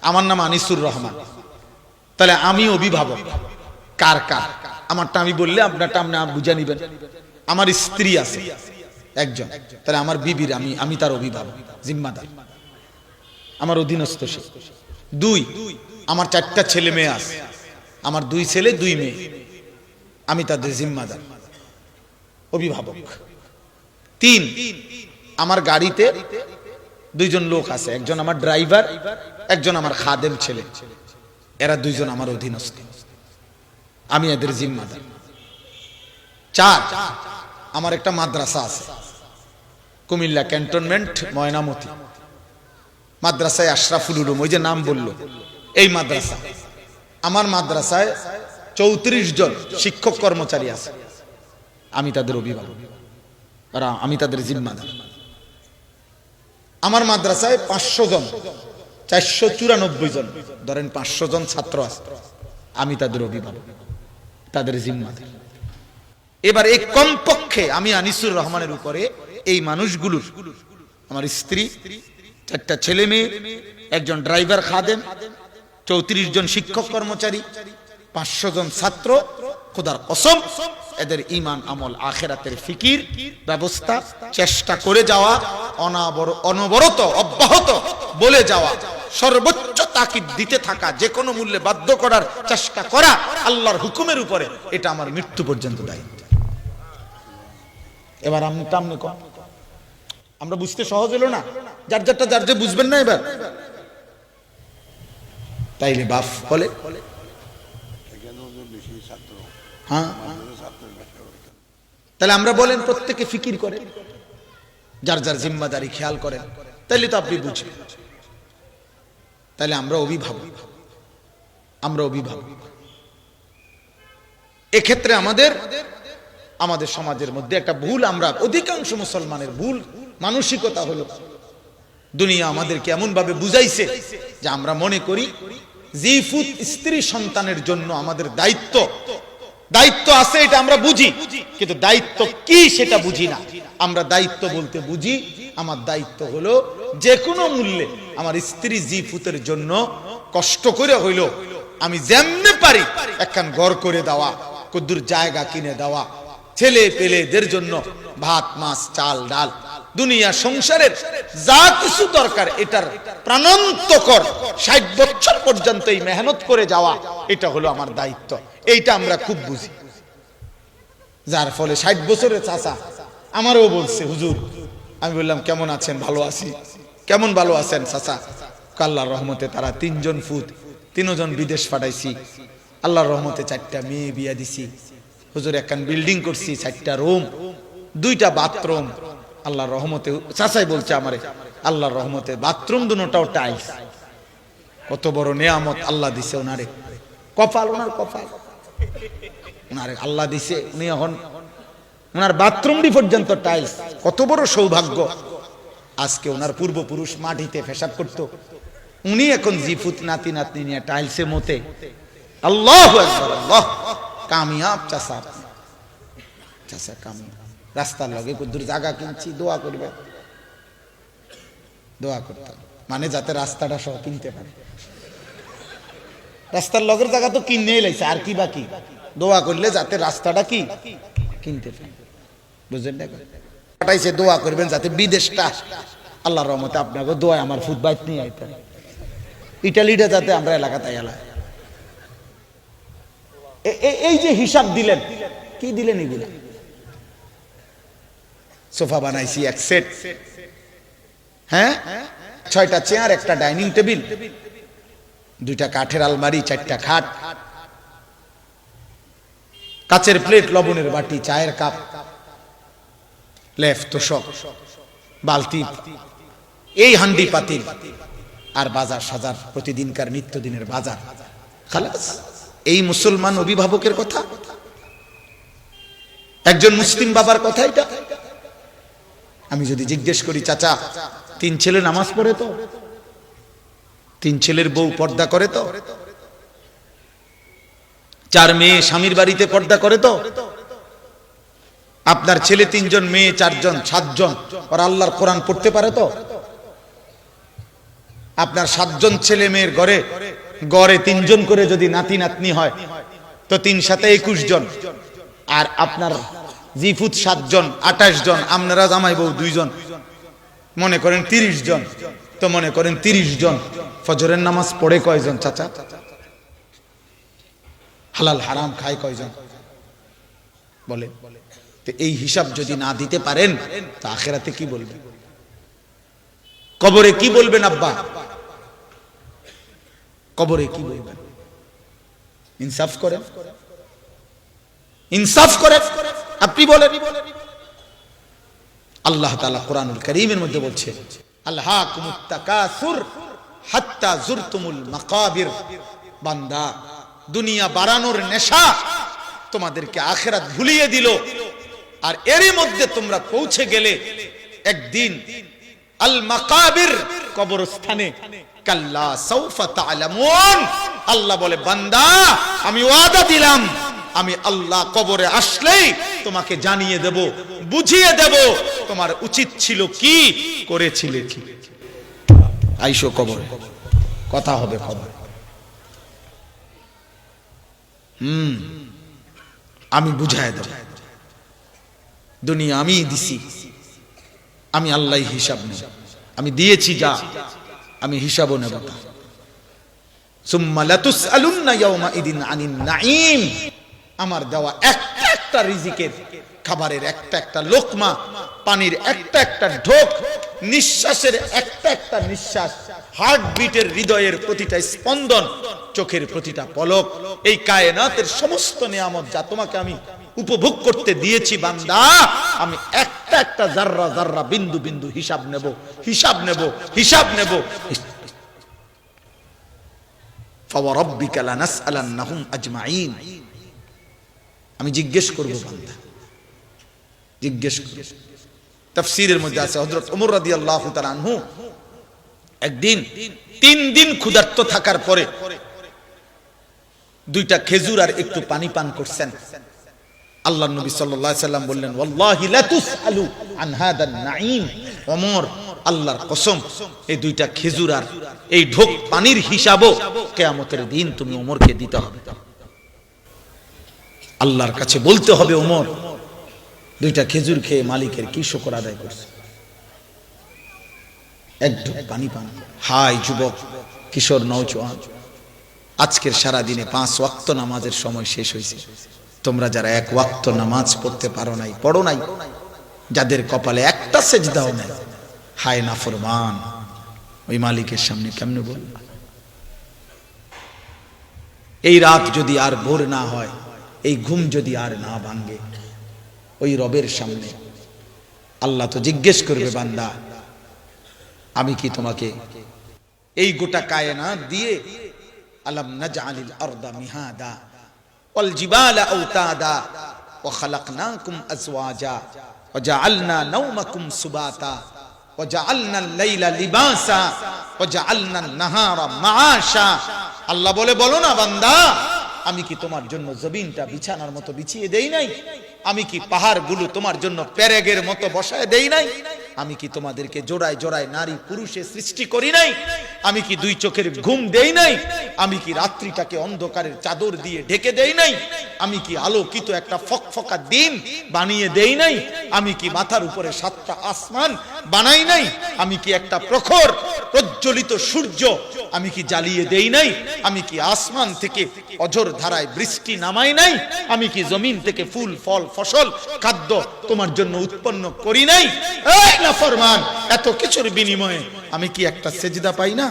আমার নাম আনিসুর রহমান, তাহলে আমি অভিভাবক কার কার? আমারটা আমি বললে আপনারটা আপনি বুঝে নিবেন। আমার স্ত্রী আছে একজন, তাহলে আমার বিবির আমি তার অভিভাবক, জিম্মাদার, আমার অধীনস্থ সে। 2, আমার 4টা ছেলে মেয়ে আছে, আমার 2 ছেলে 2 মেয়ে, আমি তাদের জিম্মাদার, অভিভাবক। 3, আমার গাড়িতে 2 জন লোক আছে, একজন আমার ড্রাইভার, একজন আমার খাদেম ছেলে, এরা 2 জন আমার অধীনস্থ, আমি এদের জিম্মাদার। 4, আমার একটা মাদ্রাসা আছে কুমিল্লা ক্যান্টনমেন্ট ময়নামতি, মাদ্রাসায় আশরাফুল উলুম, ওই যে নাম বললো, এই মাদ্রাসা। আমার মাদ্রাসায় 34 জন শিক্ষক কর্মচারী আছে, আমি তাদের অভিভাবক, আমি তাদের জিম্মাদার। আমার মাদ্রাসায় 500 জন, 494 জন, ধরেন 500 জন ছাত্র আছে, আমি তাদের অভিভাবক, তাদের জিম্মাদার। এবার এই কমপক্ষে আমি আনিসুর রহমানের উপরে এই মানুষগুলোর, আমার স্ত্রী, 4টা ছেলে মেয়ে, একজন ড্রাইভার খাদেম, 34 জন শিক্ষক কর্মচারী, 500 জন ছাত্র, খোদার কসম এদের ঈমান আমল আখিরাতের ফিকির ব্যবস্থা চেষ্টা করে যাওয়া, অনবরত অব্যাহত বলে যাওয়া, সর্বোচ্চ তাকিদ দিতে থাকা, যে কোনো মূল্যে বাধ্য করার চেষ্টা করা আল্লাহর হুকুমের উপরে, এটা আমার মৃত্যু পর্যন্ত দায়িত্ব। এবার আমরা বুঝতে সহজ হলো না, যার যারটা যার যে বুঝবেন না এবার। তাইলে বাপ বলে হ্যাঁ, তাহলে আমরা বলেন প্রত্যেকে ফিকির করে, যার যার জিম্মাদারি খেয়াল করেন, তাইলে তো আপনি বুঝবেন। তাহলে আমরা অভিভাবক, আমরা অভিভাবক। এক্ষেত্রে আমাদের সমাজের মধ্যে একটা ভুল, আমরা অধিকাংশ মুসলমানের ভুল মানসিকতা হলো, দুনিয়া আমাদেরকে এমন ভাবে বুঝাইছে যে আমরা মনে করি জিফুত স্ত্রী সন্তানের জন্য আমাদের দায়িত্ব আছে, এটা আমরা বুঝি, কিন্তু দায়িত্ব কি সেটা বুঝি না। আমরা দায়িত্ব বলতে বুঝি আমার দায়িত্ব হলো যে কোনো মূল্যে আমার স্ত্রী জিফুতের জন্য কষ্ট করে হইল আমি যেমনে পারি একখান ঘর করে দেওয়া, কদ্দুর জায়গা কিনে দেওয়া, ছেলে পেলেদের জন্য ভাত মাছ চাল ডাল, দুনিয়া সংসারের যা কিছু দরকার, এটার প্রাণান্তকর 60 বছর পর্যন্ত এই মেহনত করে যাওয়া, এটা হলো আমার দায়িত্ব। এইটা আমরা খুব বুঝি, যার ফলে 60 বছরের চাচা আমারও বলছে, হুজুর, আমি বললাম কেমন আছেন? ভালো আছি। কেমন ভালো আছেন চাচা? আল্লাহর রহমতে তারা 3 জন ফুত, 3 জন বিদেশ পাঠাইছি, আল্লাহর রহমতে 4টা মেয়ে বিয়া দিছি, হুজুর একখান বিল্ডিং করছি, 4টা রুম, 2টা বাথরুম, আল্লাহর রহমতে। চাচাই বলছে আমারে, আল্লাহর রহমতে বাথরুম দুটোটাও টাইলস, কত বড় নেয়ামত আল্লাহ দিছে ওনারে, কপাল, ওনার কপাল, ওনারে আল্লাহ দিছে, উনি এখন ওনার বাথরুমটি পর্যন্ত টাইলস, কত বড় সৌভাগ্য। আজকে ওনার পূর্বপুরুষ মাটিতে পেশাব করতো, উনি এখন জিফুত নাতি নাতনি নিয়ে টাইলসে মতে। আল্লাহু আকবার, আল্লাহ, কামিয়াব চাচা, চাচা কামিয়াব। রাস্তার লগে কদ্দুর জায়গা কিনছি, দোয়া করবে, দোয়া করতাম, মানে যাতে রাস্তাটা সহ কিনতে পারে। রাস্তার লগের জায়গা তো কিনেই লাইছে, আর কি বাকি, দোয়া করলে যাতে রাস্তাটা কি কিনতে পারে, বুঝলেন না? পাঠাইছে, দোয়া করবেন যাতে বিদেশটা আল্লাহর রহমতে আপনাকে দোয়া আমার ফুট বাইত নিয়ে আইতে, ইটালিটা যাতে আমরা এলাকাতে এলাকায়। এই যে হিসাব দিলেন, কি দিলেন? এগুলা সোফা বানাইছি 1 সেট, হ্যাঁ, 6টা চেয়ার, একটা ডাইনিং টেবিল, 2টা কাঠের আলমারি, 4টা খাট, কাচের প্লেট, লবণের বাটি, চায়ের কাপ, লেফ তোশক, বালতি, এই হান্ডি পাতিল, আর বাজার সাজার, প্রতিদিনকার নিত্যদিনের বাজার, খালাস। এই মুসলমান অভিভাবকের কথা, একজন মুসলিম বাবার কথা এটা। আমি যদি জিজ্ঞেস করি, চাচা 3 ছেলে নামাজ পড়ে তো? 3 ছেলের বউ পর্দা করে তো? 4 মেয়ে স্বামীর বাড়িতে পর্দা করে তো? আপনার ছেলে 3 জন, মেয়ে 4 জন, 7 জন, আর আল্লাহর কোরআন পড়তে পারে তো? আপনার 7 জন ছেলে মেয়ের গড়ে গড়ে 3 জন করে যদি নাতি নাতনি হয় তো 3 সাথে 21 জন, আর আপনার জিফুত 7 জন 28 জন, আপনারা জামাই বউ 2 জন, মনে করেন 30 জন। তো মনে করেন 30 জন ফজরের নামাজ পড়ে কয়জন চাচা? হালাল হারাম খায় কয়জন বলে? তো এই হিসাব যদি না দিতে পারেন তো আখিরাতে কি বলবেন? কবরে কি বলবেন আব্বা? কবরে কি বলবেন? ইনসাফ করেন, ইনসাফ করেন। আপনি বলেন। আল্লাহ তাআলা কোরআনুল কারীমের মধ্যে বলছে, আলহাকুমুত তাকাসুর হাত্তা যুরতুমুল মাকাবির। বান্দা, দুনিয়া বাড়ানোর নেশা তোমাদেরকে আখিরাত ভুলিয়ে দিল, আর এরই মধ্যে তোমরা পৌঁছে গেলে একদিন আল মাকাবির, কবরস্থানে। কাল্লা সাউফা তা'লামুন। আল্লাহ বলে, বান্দা আমি ওয়াদা দিলাম, আমি আল্লাহ কবরে আসলেই তোমাকে জানিয়ে দেব, বুঝিয়ে দেব তোমার উচিত ছিল কি, করেছিলে কি। আইসো কবরে, কথা হবে কবরে। আমি বুঝায় দেব। দুনিয়া আমি দিছি, আমি আল্লাহ হিসাব নেব। আমি দিয়েছি যা, আমি হিসাবও নেব তা। সুম্মা লাতুসআলুন্না ইয়াওমাইদিন আনিন নাঈম। আমার দেওয়া একটা একটা রিজিকের, খাবারের একটা একটা লোকমা, পানির একটা একটা ঢোক, নিঃশ্বাসের একটা একটা নিঃশ্বাস, হার্টবিটের, হৃদয়ের প্রতিটা স্পন্দন, চোখের প্রতিটা পলক, এই কায়নাতের সমস্ত নিয়ামত যা তোমাকে আমি উপভোগ করতে দিয়েছি বান্দা, আমি একটা একটা জাররা জাররা, বিন্দু বিন্দু হিসাব নেব, হিসাব নেব, হিসাব নেব। ফাওয়ারাব্বিকা লানাসআলান্নাহুম আজমাইন। আমি জিজ্ঞেস করব বান্দা, জিজ্ঞেস করব। তাফসীরের মধ্যে আছে হযরত ওমর রাদিয়াল্লাহু তাআলা আনহু একদিন 3 দিন ক্ষুধার্ত থাকার পরে 2টা খেজুর আর একটু পানি পান করছেন। আল্লাহর নবী সাল্লাল্লাহু আলাইহি সাল্লাম বললেন, ওয়াল্লাহি লা তুসআলু আন হাদান নাঈম। ওমর, আল্লাহর কসম, এই 2টা খেজুর আর এই ঢোক পানির হিসাবও কিয়ামতের দিন তুমি ওমরকে দিতে হবে। আল্লাহর কাছে বলতে হবে, ওমর 2টা খেজুর খেয়ে মালিকের কি শুকর আদায় করছে, এক ঢোক পানি পান। হাই যুবক, কিশোর, নওজোয়ান, আজকের সারা দিনে 5 ওয়াক্ত নামাজের সময় শেষ হয়েছে। তোমরা যারা 1 ওয়াক্ত নামাজ পড়তে পারো নাই, পড়ো নাই, যাদের কপালে একটা সেজদাও নেই, হায় নাফরমান, ওই মালিকের সামনে কেমনে বলবা? এই রাত যদি আর ভোর না হয়, এই ঘুম যদি আর না ভাঙে, ওই রবের সামনে আল্লাহ তো জিজ্ঞেস করবে, বান্দা আমি কি তোমাকে এই গোটা কায়নাত দিয়ে আলাম নাজআলিল আরদা মিহাদা ওয়াল জিবালা আওতাদা ওয়া খালাকনাকুম আজওয়াজা ওয়া জাআলনা নাওমাকুম সুবাতা ওয়া জাআলনা আল-লাইলা লিবাসা ওয়া জাআলনা আন-নাহারা মাআশা। আল্লাহ বলে, বলো না বান্দা, আমি কি তোমার জন্য জমিনটা বিছানার মতো বিছিয়ে দেই নাই? আমি কি পাহাড়গুলো তোমার জন্য পেরেগের মতো বসায় দেই নাই? আমি কি তোমাদেরকে জোড়ায় জোড়ায় নারী পুরুষে সৃষ্টি করি নাই? আমি কি 2 চোখের ঘুম দেই নাই? আমি কি রাত্রিটাকে অন্ধকারের চাদর দিয়ে ঢেকে দেই নাই? আমি কি আলোকিত একটা ফকফকা দিন বানিয়ে দেই নাই? আমি কি মাথার উপরে 7টা আসমান বানাই নাই? আমি কি একটা প্রখর প্রজ্বলিত সূর্য আমি কি জ্বালিয়ে দেই নাই? আমি কি আসমান থেকে অঝোর ধারায় বৃষ্টি নামাই নাই? আমি কি জমিন থেকে ফুল ফল ফসল খাদ্য তোমার জন্য উৎপন্ন করি নাই? এই নাফরমান, এত কিছুর বিনিময়ে আমি কি একটা সেজদা পাই না?